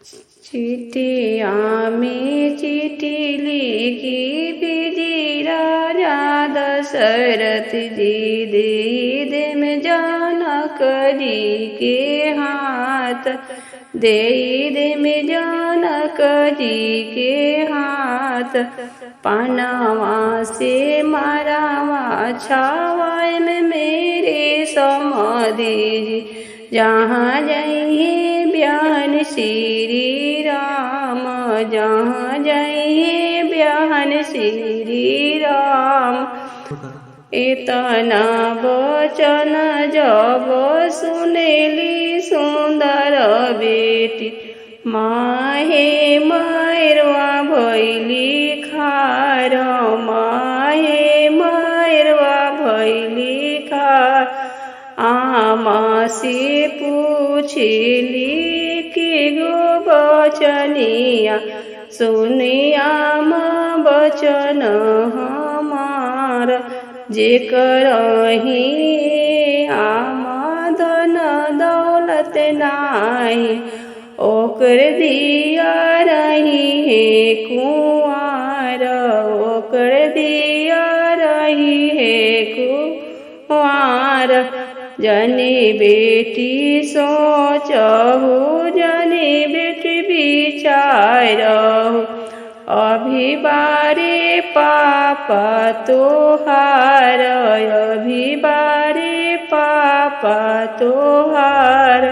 चिट्ठिया में चिट्ठी लिखी भेजी राजा दशरथ जी दे में जनक जी के हाथ, दे में जनक जी के हाथ। पनावा से मरावा छावाए में मेरे समाधि जी, जहाँ जाइए ब्याहन श्री राम, जहाँ जाइए ब्याहन श्री राम। इतना वचन जब सुनेली सुंदर बेटी, माहे मैरवा भैली खार, माहे मैरवा भैली खार। आमा से पूछली कि गो बचनिया, सुनिया माँ बचन हमार। जेकर ही आमा धन दौलत नाही, ओकर दिया रही है कुंवार, ओकर दिया रही है कुंवार। जनी बेटी सोचहु, जनी बेटी विचारहु, अभी बारे पापा तोहार, अभी बारे पापा तोहार।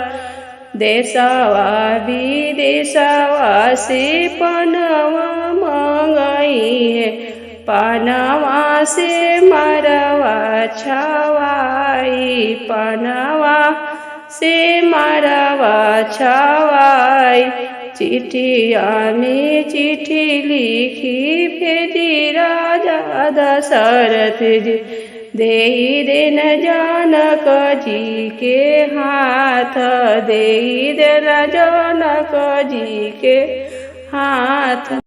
देशवा विदेशवा से पनवा मंगाई है, पनवा से मरवा छवाई, पनवा से मरवा छवाई। चिट्ठिया में चिट्ठी लिखी भेजी राजा दशरथ जी, दे न जनक जी के हाथ, दे न जनक जी के हाथ।